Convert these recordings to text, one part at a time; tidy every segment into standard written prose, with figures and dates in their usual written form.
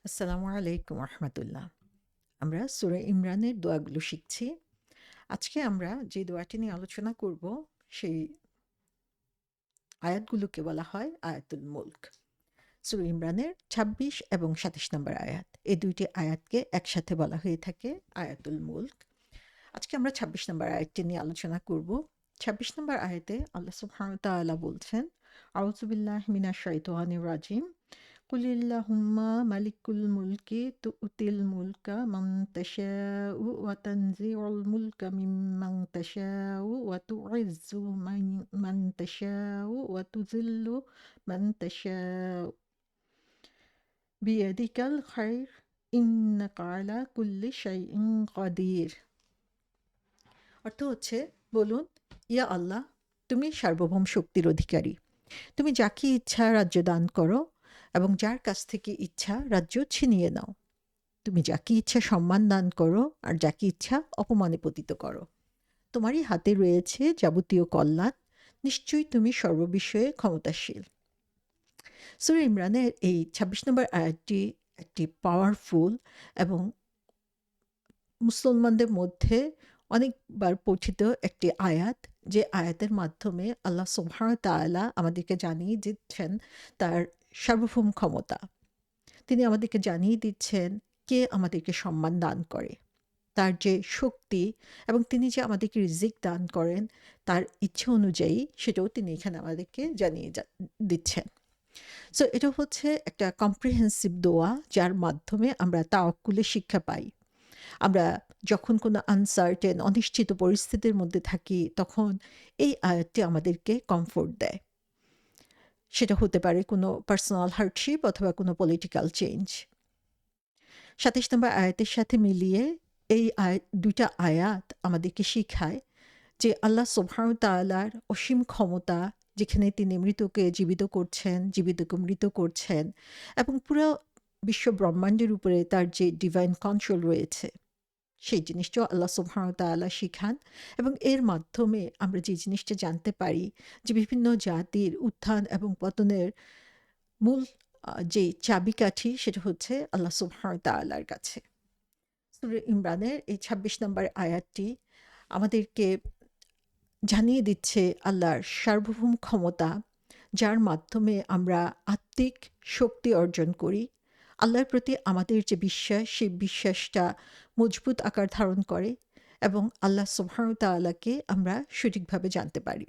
আসসালামু আলাইকুম রহমতুল্লাহ। আমরা সূরা ইমরানের দোয়াগুলো শিখছি। আজকে আমরা যে দোয়াটি নিয়ে আলোচনা করব সেই আয়াতগুলোকে বলা হয় আয়াতুল মুলক। সূরা ইমরানের ২৬ এবং ২৭ নম্বর আয়াত, এই দুইটি আয়াতকে একসাথে বলা হয়ে থাকে আয়াতুল মুলক। আজকে আমরা ২৬ নম্বর আয়াতটি নিয়ে আলোচনা করব। ২৬ নম্বর আয়াতে আল্লাহ সুবহানাহু ওয়া তাআলা বলছেন, আউযু বিল্লাহি মিনাশ শাইতানির রাজিম, কুলিল্লাহুম্মা মালিকুল মুলকি তু'তিল মুলকা মান তাশাউ ওয়া তানজিউল মুলকা মিম্মান তাশাউ ওয়া তু'ইজ্জু মান তাশাউ ওয়া তুযিল্লু মান তাশাউ বিয়াদিকাল খায়র ইন্নাকা আলা কুল্লি শাইইন কাদির। অর্থ হচ্ছে, বলুন, ইয়া আল্লাহ, তুমি সার্বভৌম শক্তির অধিকারী। তুমি যাকে ইচ্ছা রাজ্য দান করো এবং যার কাছ থেকে ইচ্ছা রাজ্য ছিনিয়ে নাও। তুমি যাকে ইচ্ছা সম্মান দান করো আর যাকে ইচ্ছা অপমানে পতিত করো। তোমারই হাতে রয়েছে যাবতীয় কল্যাণ। নিশ্চয়ই তুমি সর্ববিষয়ে ক্ষমতাশীল। সূরা ইমরানের এই ২৬ নম্বর আয়াতটি একটি পাওয়ারফুল এবং মুসলমানদের মধ্যে অনেকবার পঠিত একটি আয়াত, যে আয়াতের মাধ্যমে আল্লাহ সুবহানাহু ওয়া তাআলা আমাদেরকে জানিয়ে দিচ্ছেন তার সার্বভৌম ক্ষমতা। তিনি আমাদেরকে জানিয়ে দিচ্ছেন কে আমাদেরকে সম্মান দান করে, তার যে শক্তি, এবং তিনি যে আমাদেরকে রিজিক দান করেন তার ইচ্ছে অনুযায়ী, সেটাও তিনি এখানে আমাদেরকে জানিয়ে দিচ্ছেন। সো এটা হচ্ছে একটা কম্প্রিহেন্সিভ দোয়া, যার মাধ্যমে আমরা তাওয়াক্কুলের শিক্ষা পাই। আমরা যখন কোনো আনসার্টেন, অনিশ্চিত পরিস্থিতির মধ্যে থাকি, তখন এই আয়াতটি আমাদেরকে কমফোর্ট দেয়। সেটা হতে পারে কোনো পার্সোনাল হার্ডশিপ অথবা কোনো পলিটিক্যাল চেঞ্জ। ২৭ নম্বর আয়াতের সাথে মিলিয়ে এই দুইটা আয়াত আমাদেরকে শিখায় যে আল্লাহ সুবহানাহু ওয়া তাআলার অসীম ক্ষমতা, যেখানে তিনি মৃতকে জীবিত করছেন, জীবিতকে মৃত করছেন, এবং পুরো বিশ্ব ব্রহ্মাণ্ডের উপরে তার যে ডিভাইন কন্ট্রোল রয়েছে, সেই জিনিসটাও আল্লাহ সুবহানাহু ওয়া তাআলা শিখান। এবং এর মাধ্যমে আমরা যে জিনিসটা জানতে পারি যে বিভিন্ন জাতির উত্থান এবং পতনের মূল যে চাবিকাঠি, সেটা হচ্ছে আল্লাহ সুবহানাহু ওয়া তাআলার কাছে। সূরা ইমরানের এই ২৬ নম্বর আয়াতটি আমাদেরকে জানিয়ে দিচ্ছে আল্লাহর সার্বভৌম ক্ষমতা, যার মাধ্যমে আমরা আত্মিক শক্তি অর্জন করি। আল্লাহর প্রতি আমাদের যে বিশ্বাস, সেই বিশ্বাসটা মজবুত আকার ধারণ করে এবং আল্লাহ সুবহানাহু ওয়া তাআলাকে আমরা সঠিকভাবে জানতে পারি।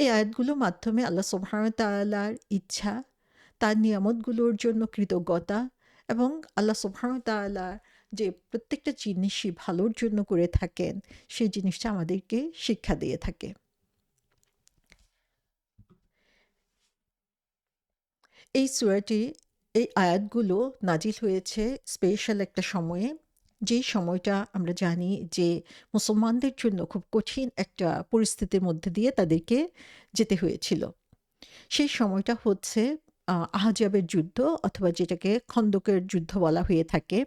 এই আয়াতগুলোর মাধ্যমে আল্লাহ সুবহানাহু ওয়া তাআলার ইচ্ছা, তার নিয়ামতগুলোর জন্য কৃতজ্ঞতা, এবং আল্লাহ সুবহানাহু ওয়া তাআলা যে প্রত্যেকটা জিনিসই ভালোর জন্য করে থাকেন, সেই জিনিসটা আমাদেরকে শিক্ষা দিয়ে থাকে। এই সূরাটি, এই আয়াতগুলো নাজিল হয়েছে স্পেশাল একটা সময়ে, যেই সময়টা আমরা জানি যে মুসলমানদের জন্য খুব কঠিন একটা পরিস্থিতির মধ্যে দিয়ে তাদেরকে যেতে হয়েছিল। সেই সময়টা হচ্ছে আহজাবের যুদ্ধ, অথবা যেটাকে খন্দকের যুদ্ধ বলা হয়ে থাকে।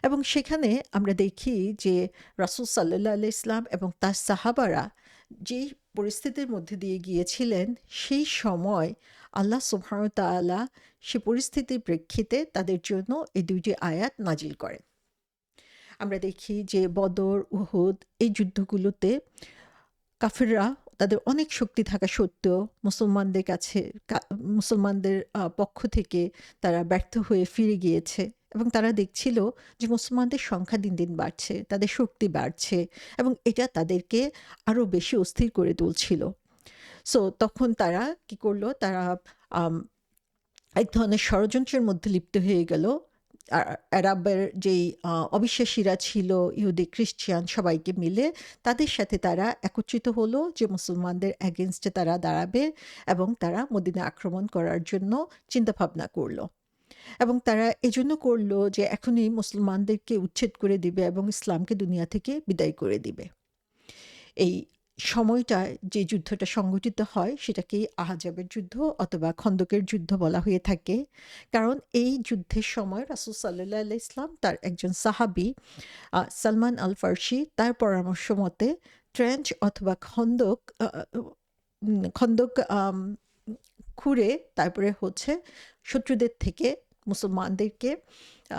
এবং সেখানে আমরা দেখি যে রাসূল সাল্লাল্লাহু আলাইহি ইসলাম এবং তার সাহাবারা যেই পরিস্থিতির মধ্যে দিয়ে গিয়েছিলেন, সেই সময় আল্লাহ সুবহানাহু ওয়া তাআলা সে পরিস্থিতির প্রেক্ষিতে তাদের জন্য এই দুইটি আয়াত নাজিল করেন। আমরা দেখি যে বদর, উহুদ এই যুদ্ধগুলোতে কাফিররা তাদের অনেক শক্তি থাকা সত্ত্বেও মুসলমানদের কাছে মুসলমানদের পক্ষ থেকে তারা ব্যর্থ হয়ে ফিরে গিয়েছে, এবং তারা দেখছিল যে মুসলমানদের সংখ্যা দিন দিন বাড়ছে, তাদের শক্তি বাড়ছে, এবং এটা তাদেরকে আরও বেশি অস্থির করে তুলছিল। সো তখন তারা কি করলো, তারা আম, এক ধরনের ষড়যন্ত্রের মধ্যে লিপ্ত হয়ে গেল। আরবের যেই অবিশ্বাসীরা ছিল, ইহুদি খ্রিস্টান সবাইকে মিলে তাদের সাথে তারা একত্রিত হলো যে মুসলমানদের অ্যাগেনস্টে তারা দাঁড়াবে, এবং তারা মদিনা আক্রমণ করার জন্য চিন্তাভাবনা করলো। এবং তারা এজন্য করলো যে এখনই মুসলমানদেরকে উচ্ছেদ করে দিবে এবং ইসলামকে দুনিয়া থেকে বিদায় করে দিবে। এই সময়টায় যে যুদ্ধটা সংঘটিত হয় সেটাকেই আহজাবের যুদ্ধ অথবা খন্দকের যুদ্ধ বলা হয়ে থাকে। কারণ এই যুদ্ধের সময় রাসূল সাল্লাল্লাহু আলাইহি ইসলাম তার একজন সাহাবী সালমান আল ফার্সি, তার পরামর্শ মতে ট্রেঞ্চ অথবা খন্দক খুঁড়ে তারপরে হচ্ছে শত্রুদের থেকে মুসলমানদেরকে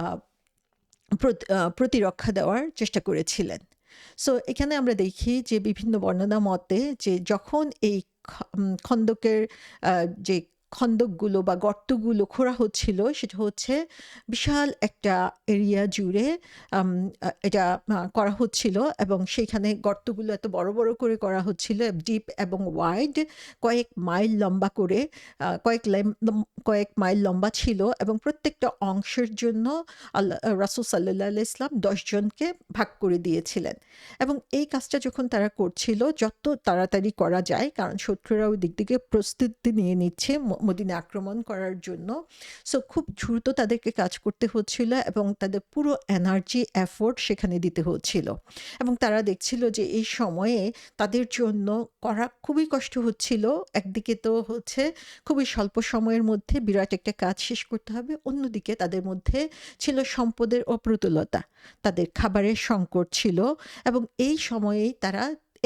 আহ, প্রতিরক্ষা দেওয়ার চেষ্টা করেছিলেন। সো এখানে আমরা দেখি যে বিভিন্ন বর্ণনা মতে যে যখন এই খন্দকের যে খন্দকগুলো বা গর্তগুলো খোঁড়া হচ্ছিল, সেটা হচ্ছে বিশাল একটা এরিয়া জুড়ে এটা করা হচ্ছিল, এবং সেইখানে গর্তগুলো এত বড় বড় করে করা হচ্ছিল, ডিপ এবং ওয়াইড, কয়েক মাইল লম্বা করে, কয়েক মাইল লম্বা ছিল, এবং প্রত্যেকটা অংশের জন্য রাসূল সাল্লাল্লাহু আলাইহি ইসলাম 10 জনকে ভাগ করে দিয়েছিলেন। এবং এই কাজটা যখন তারা করছিল, যত তাড়াতাড়ি করা যায়, কারণ শত্রুরা ওই দিক থেকে প্রস্তুতি নিয়ে নিচ্ছে মদিনা আক্রমণ করার জন্য, সো খুব দ্রুত তাদেরকে কাজ করতে হচ্ছিল এবং তাদের পুরো এনার্জি এফোর্ট সেখানে দিতে হচ্ছিল। এবং তারা দেখছিল যে এই সময়ে তাদের জন্য করা খুবই কষ্ট হচ্ছিল। একদিকে তো হচ্ছে খুবই স্বল্প সময়ের মধ্যে বিরাট একটা কাজ শেষ করতে হবে, অন্যদিকে তাদের মধ্যে ছিল সম্পদের অপ্রতুলতা, তাদের খাবারের সংকট ছিল, এবং এই সময়েই তারা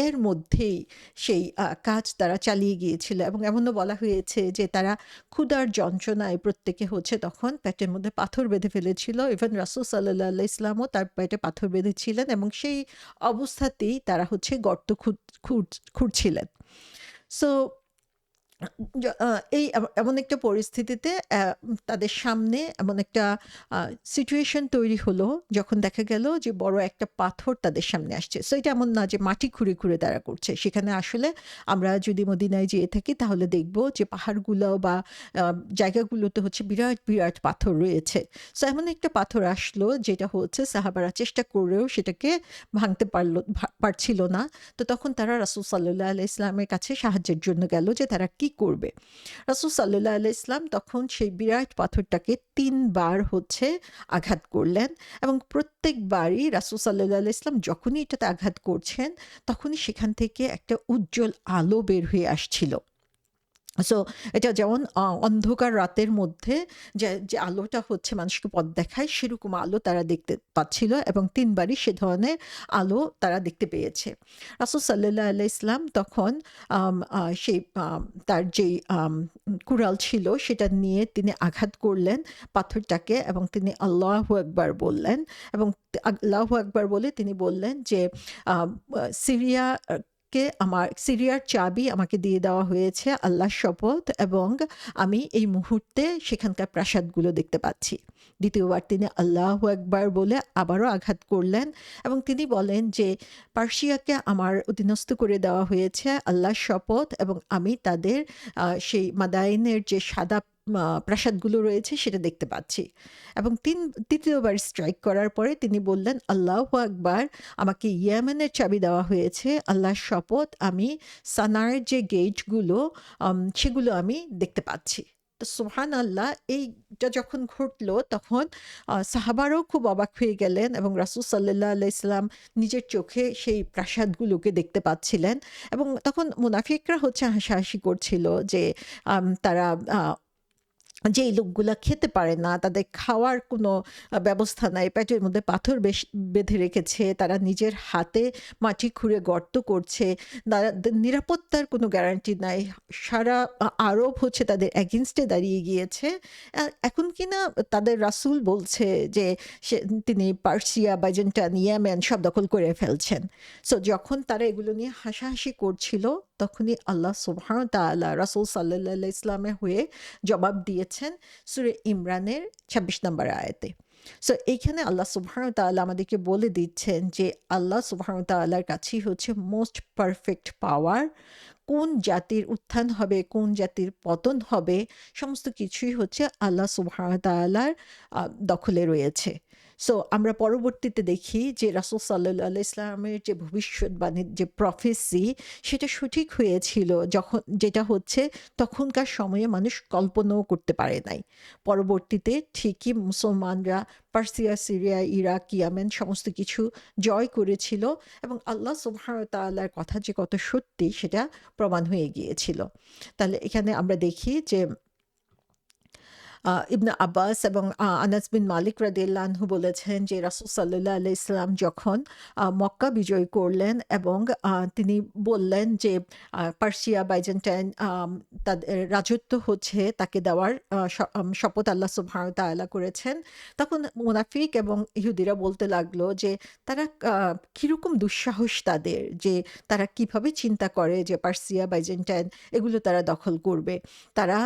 এর মধ্যেই সেই কাজ তারা চালিয়ে গিয়েছিল। এবং এমনও বলা হয়েছে যে তারা ক্ষুধার যন্ত্রণায় প্রত্যেকে হচ্ছে তখন পেটের মধ্যে পাথর বেঁধে ফেলেছিল। ইভেন রাসূল সাল্লাল্লাহু আলাইহি ইসলামও তার পেটে পাথর বেঁধেছিলেন, এবং সেই অবস্থাতেই তারা হচ্ছে গর্ত খুঁড়ছিলেন। সো এই এমন একটা পরিস্থিতিতে তাদের সামনে এমন একটা সিচুয়েশন তৈরি হলো, যখন দেখা গেল যে বড় একটা পাথর তাদের সামনে আসছে। সো এটা এমন না যে মাটি খুঁড়ে খুঁড়ে তারা করছে, সেখানে আসলে আমরা যদি মদিনায় যেয়ে থাকি তাহলে দেখব যে পাহাড়গুলো বা জায়গাগুলোতে হচ্ছে বিরাট বিরাট পাথর রয়েছে। সো এমন একটা পাথর আসলো যেটা হচ্ছে সাহাবারা চেষ্টা করেও সেটাকে ভাঙতে পারছিল না। তো তখন তারা রাসূল সাল্লাল্লাহু আলাইহি ইসলামের কাছে সাহায্যের জন্য গেল যে তারা কি করবে। রাসূল সাল্লাল্লাহু আলাইহি ইসলাম তখন সেই বিরাট পাথরটাকে 3 বার হচ্ছে আঘাত করলেন, এবং প্রত্যেকবারই রাসূল সাল্লাল্লাহু আলাইহি ইসলাম যখনই এটাতে আঘাত করছেন, তখনই সেখান থেকে একটা উজ্জ্বল আলো বের হয়ে আসছিল। সো এটা যেমন অন্ধকার রাতের মধ্যে যে আলোটা হচ্ছে মানুষকে পথ দেখায়, সেরকম আলো তারা দেখতে পাচ্ছিল, এবং 3বারই সে ধরনের আলো তারা দেখতে পেয়েছে। রাসূল সাল্লাল্লাহু আলাইহি ইসলাম তখন সেই তার যেই কুড়াল ছিল সেটা নিয়ে তিনি আঘাত করলেন পাথরটাকে, এবং তিনি আল্লাহু আকবার বললেন, এবং আল্লাহু আকবার বলে তিনি বললেন যে সিরিয়া সিরিয়ার চাবি আমাকে দিয়ে দেওয়া হয়েছে আল্লাহর শপথ, এবং আমি এই মুহূর্তে সেখানকার প্রাসাদগুলো দেখতে পাচ্ছি। দ্বিতীয়বার তিনি আল্লাহু আকবার বলে আবারও আঘাত করলেন, এবং তিনি বলেন যে পার্সিয়াকে আমার অধীনস্থ করে দেওয়া হয়েছে আল্লাহর শপথ, এবং আমি তাদের সেই মাদাইনের যে সাদা প্রাসাদগুলো রয়েছে সেটা দেখতে পাচ্ছি। এবং তৃতীয়বার স্ট্রাইক করার পরে তিনি বললেন আল্লাহু আকবার, আমাকে ইয়েমেনের চাবি দেওয়া হয়েছে আল্লাহর শপথ, আমি সানার যে গেটগুলো সেগুলো আমি দেখতে পাচ্ছি। তো সুবহানাল্লাহ, এইটা যখন ঘটলো তখন সাহাবারাও খুব অবাক হয়ে গেলেন, এবং রাসূল সাল্লাল্লাহু আলাইহি সাল্লাম নিজের চোখে সেই প্রাসাদগুলোকে দেখতে পাচ্ছিলেন। এবং তখন মুনাফিকরা হচ্ছে হাসাহাসি করছিল যে তারা যেই লোকগুলা খেতে পারে না, তাদের খাওয়ার কোনো ব্যবস্থা নাই, পেটের মধ্যে পাথর বেঁধে রেখেছে, তারা নিজের হাতে মাটি খুঁড়ে গর্ত করছে, নিরাপত্তার কোনো গ্যারান্টি নাই, সারা আরব হচ্ছে তাদের এগেনস্টে দাঁড়িয়ে গিয়েছে। এখন কিনা তাদের রাসূল বলছে যে তিনি পার্সিয়া, বাইজেন্টাইন, ইয়েমেন সব দখল করে ফেলছেন। সো যখন তারা এগুলো নিয়ে হাসাহাসি করছিল, তখনই আল্লাহ সুবহানাহু ওয়া তাআলা রাসূল সাল্লাল্লাহু আলাইহি ইসলামের হয়ে জবাব দিয়েছেন সূরা ইমরানের ২৬ নম্বর আয়াতে। সো এইখানে আল্লাহ সুবহানাহু ওয়া তাআলা আমাদেরকে বলে দিচ্ছেন যে আল্লাহ সুবহানাহু ওয়া তাআলার কাছেই হচ্ছে মোস্ট পারফেক্ট পাওয়ার। কোন জাতির উত্থান হবে, কোন জাতির পতন হবে, সমস্ত কিছুই হচ্ছে আল্লাহ সুবহানাহু ওয়া তাআলার দখলে রয়েছে। সো আমরা পরবর্তীতে দেখি যে রাসূল সাল্লাল্লাহু আলাইহি ইসলামের যে ভবিষ্যৎবাণীর যে প্রফেসি, সেটা সঠিক হয়েছিল, যেটা হচ্ছে তখনকার সময়ে মানুষ কল্পনাও করতে পারে নাই। পরবর্তীতে ঠিকই মুসলমানরা পার্সিয়া, সিরিয়া, ইরাক, ইয়ামেন সমস্ত কিছু জয় করেছিল, এবং আল্লাহ সুবহানাহু ওয়া তাআলার কথা যে কত সত্যি সেটা প্রমাণ হয়ে গিয়েছিল। তাহলে এখানে আমরা দেখি যে ইবনে আব্বাস এবং আনাস বিন মালিক রাদিয়াল্লাহু আনহু বলেছেন যে রাসূল সাল্লাল্লাহু আলাইহি সাল্লাম যখন মক্কা বিজয় করলেন এবং তিনি বললেন যে পার্সিয়া, বাইজেন্টাইন তাদের রাজত্ব হচ্ছে তাকে দেওয়ার শপথ আল্লাহ সুবহানাহু ওয়া তাআলা করেছেন। তখন মুনাফিক এবং ইহুদিরা বলতে লাগলো যে তারা কিরকম দুঃসাহস তাদের, যে তারা কিভাবে চিন্তা করে যে পার্সিয়া, বাইজেন্টাইন এগুলো তারা দখল করবে। তারা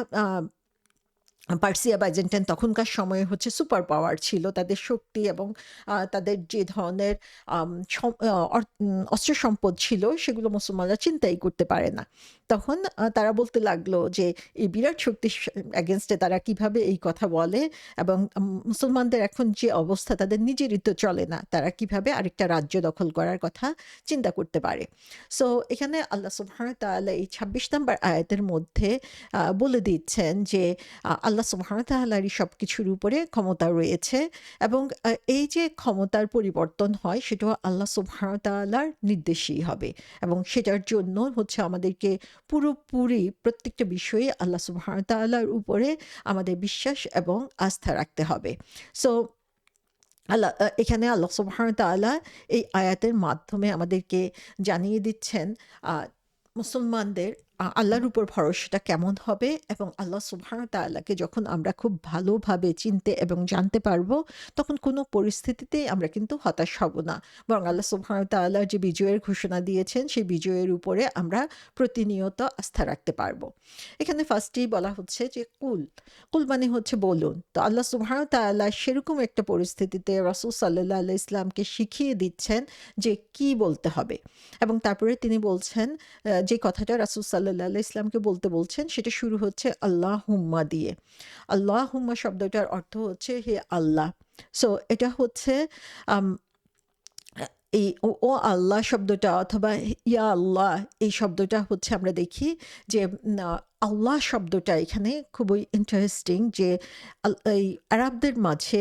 পার্সিয়া, বাইজেন্টাইন তখনকার সময়ে হচ্ছে সুপার পাওয়ার ছিল। তাদের শক্তি এবং তাদের যে ধরনের অস্ত্র সম্পদ ছিল সেগুলো মুসলমানরা চিন্তাই করতে পারে না। তখন তারা বলতে লাগলো যে এই বিরাট শক্তির এগেনস্টে তারা কিভাবে এই কথা বলে, এবং মুসলমানদের এখন যে অবস্থা তাদের নিজেরই তো চলে না, তারা কিভাবে আরেকটা রাজ্য দখল করার কথা চিন্তা করতে পারে। সো এখানে আল্লাহ সুবহানাহু ওয়া তাআলা এই ২৬ নম্বর আয়াতের মধ্যে বলে দিচ্ছেন যে আল্লাহ সুবহানাহু ওয়া তাআলারই সবকিছুর উপরে ক্ষমতা রয়েছে, এবং এই যে ক্ষমতার পরিবর্তন হয় সেটাও আল্লাহ সুবহানাহু ওয়া তাআলার নির্দেশেই হবে, এবং সেটার জন্য হচ্ছে আমাদেরকে পুরোপুরি প্রত্যেকটা বিষয়ে আল্লাহ সুবহানাহু ওয়া তাআলার উপরে আমাদের বিশ্বাস এবং আস্থা রাখতে হবে। সো এখানে আল্লাহ সুবহানাহু ওয়া তাআলা এই আয়াতের মাধ্যমে আমাদেরকে জানিয়ে দিচ্ছেন মুসলমানদের আল্লাহর উপর ভরসাটা কেমন হবে, এবং আল্লাহ সুবহানাহু ওয়া তাআলাকে যখন আমরা খুব ভালোভাবে চিনতে এবং জানতে পারবো, তখন কোনো পরিস্থিতিতেই আমরা কিন্তু হতাশ হব না, বরং আল্লাহ সুবহানাহু ওয়া তাআলা যে বিজয়ের ঘোষণা দিয়েছেন সেই বিজয়ের উপরে আমরা প্রতিনিয়ত আস্থা রাখতে পারবো। এখানে ফার্স্টেই বলা হচ্ছে যে কুল মানে হচ্ছে বলুন। তো আল্লাহ সুবহানাহু ওয়া তাআলা সেরকম একটা পরিস্থিতিতে রাসূল সাল্লাল্লাহু আলাইহি ওয়াসাল্লামকে শিখিয়ে দিচ্ছেন যে কি বলতে হবে, এবং তারপরে তিনি বলছেন যে কথাটা রাসূল সাল্লাল্লাহু আলাইহি ওয়াসাল্লামকে বলতে বলছেন সেটা শুরু হচ্ছে আল্লাহুম্মা দিয়ে। আল্লাহুম্মা শব্দটার অর্থ হচ্ছে হে আল্লাহ। সো এটা হচ্ছে আম এই ও আল্লাহ শব্দটা অথবা ইয়া আল্লাহ এই শব্দটা হচ্ছে আমরা দেখি যে আল্লাহ শব্দটা এখানে খুবই ইন্টারেস্টিং, যে এই আরবদের মাঝে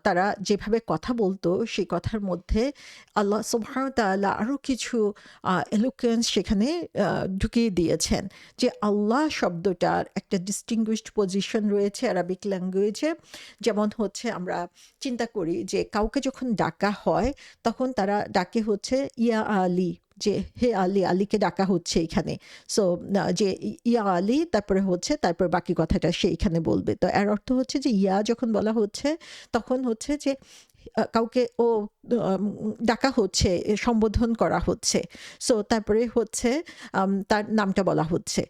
তারা যেভাবে কথা বলতো সেই কথার মধ্যে আল্লাহ সুবহানাহু ওয়া তাআলা আরও কিছু এলোকুয়েন্স সেখানে ঢুকিয়ে দিয়েছেন, যে আল্লাহ শব্দটার একটা ডিস্টিংগুইশড পজিশন রয়েছে আরবিক ল্যাঙ্গুয়েজে। যেমন হচ্ছে আমরা চিন্তা করি যে কাউকে যখন ডাকা হয় তখন তারা ডাকে হচ্ছে ইয়া আলী, যে হে আলী, আলীকে ডাকা হচ্ছে এখানে। সো যে ইয়া আলী তারপরে হচ্ছে তারপর বাকি কথাটা সে এখানে বলবে। তো এর অর্থ হচ্ছে যে ইয়া যখন বলা হচ্ছে তখন হচ্ছে যে কাউকে ডাকা হচ্ছে, সম্বোধন করা হচ্ছে। সো তারপরে হচ্ছে তার নামটা বলা হচ্ছে।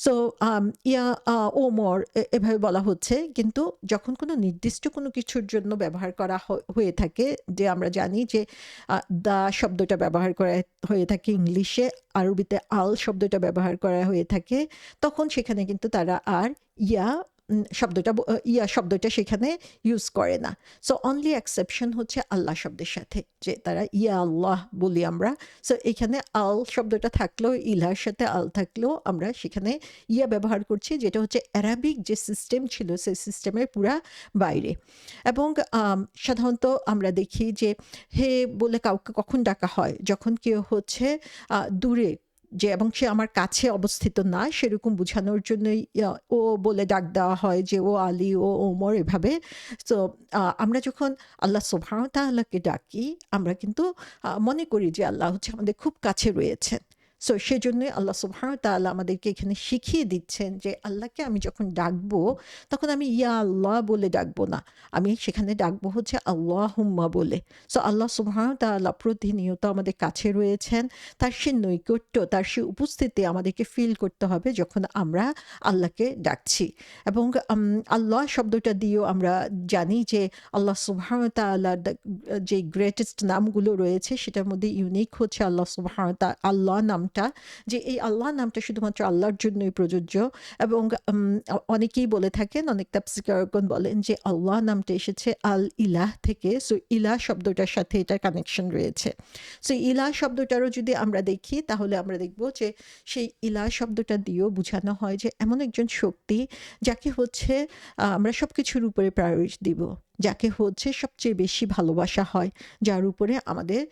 সো ইয়া ওমর এভাবে বলা হচ্ছে, কিন্তু যখন কোনো নির্দিষ্ট কোনো কিছুর জন্য ব্যবহার করা হয়ে থাকে, যে আমরা জানি যে দা শব্দটা ব্যবহার করা হয়ে থাকে ইংলিশে, আরবিতে আল শব্দটা ব্যবহার করা হয়ে থাকে, তখন সেখানে কিন্তু তারা আর ইয়া শব্দটা সেখানে ইউজ করে না। সো অনলি এক্সেপশন হচ্ছে আল্লাহ শব্দের সাথে, যে তারা ইয়া আল্লাহ বলি আমরা। সো এখানে আল শব্দটা থাকলেও, ইলার সাথে আল থাকলেও আমরা সেখানে ইয়া ব্যবহার করছি, যেটা হচ্ছে অ্যারাবিক যে সিস্টেম ছিল সেই সিস্টেমের পুরা বাইরে। এবং সাধারণত আমরা দেখি যে হে বলে কাউকে কখন ডাকা হয়, যখন কেউ হচ্ছে দূরে, যে এবং সে আমার কাছে অবস্থিত না সেরকম বোঝানোর জন্যই ও বলে ডাক দেওয়া হয়, যে ও আলী, ও ওমর এভাবে। তো আমরা যখন আল্লাহ সুবহানাহু ওয়া তাআলাকে ডাকি আমরা কিন্তু মনে করি যে আল্লাহ হচ্ছে আমাদের খুব কাছে রয়েছেন। সো সেজন্যই আল্লাহ সুবহানাহু ওয়া তাআলা আমাদেরকে এখানে শিখিয়ে দিচ্ছেন যে আল্লাহকে আমি যখন ডাকবো তখন আমি ইয়া আল্লাহ বলে ডাকবো না, আমি সেখানে ডাকবো হচ্ছে আল্লাহুম্মা বলে। সো আল্লাহ সুবহানাহু ওয়া তাআলা প্রতিনিয়ত আমাদের কাছে রয়েছেন, তার সে নৈকট্য, তার সে উপস্থিতি আমাদেরকে ফিল করতে হবে যখন আমরা আল্লাহকে ডাকছি। এবং আল্লাহ শব্দটা দিয়েও আমরা জানি যে আল্লাহ সুবহানাহু ওয়া তাআলার যে গ্রেটেস্ট নামগুলো রয়েছে সেটার মধ্যে ইউনিক হচ্ছে আল্লাহ সুবহানাহু ওয়া তাআলা আল্লাহ নামটা, যে এই আল্লাহ নামটা শুধুমাত্র আল্লাহর জন্যই প্রযোজ্য। এবং অনেকেই বলে থাকেন, অনেক তাফসীরকারগণ বলেন যে আল্লাহ নামটা এসেছে আল ইলাহ থেকে। সো ইলাহ শব্দটার সাথে এটার কানেকশন রয়েছে। সো ইলাহ শব্দটারও যদি আমরা দেখি তাহলে আমরা দেখব যে সেই ইলাহ শব্দটা দিয়েও বোঝানো হয় যে এমন একজন শক্তি যাকে হচ্ছে আমরা সব কিছুর উপরে প্রায়োরিটি দিব, যাকে হচ্ছে সবচেয়ে বেশি ভালোবাসা হয়, যার উপরে আমাদের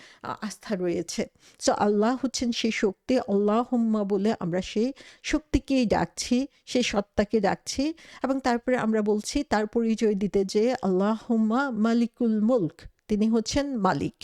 আস্থা রয়েছে। সো আল্লাহ হচ্ছেন সেই শক্তি। আল্লাহুম্মা বলে আমরা সেই শক্তিকেই ডাকছি, সেই সত্তাকে ডাকছি এবং তারপরে আমরা বলছি তার পরিচয় দিতে যেয়ে আল্লাহুম্মা মালিকুল মুলক, তিনি হচ্ছেন মালিক।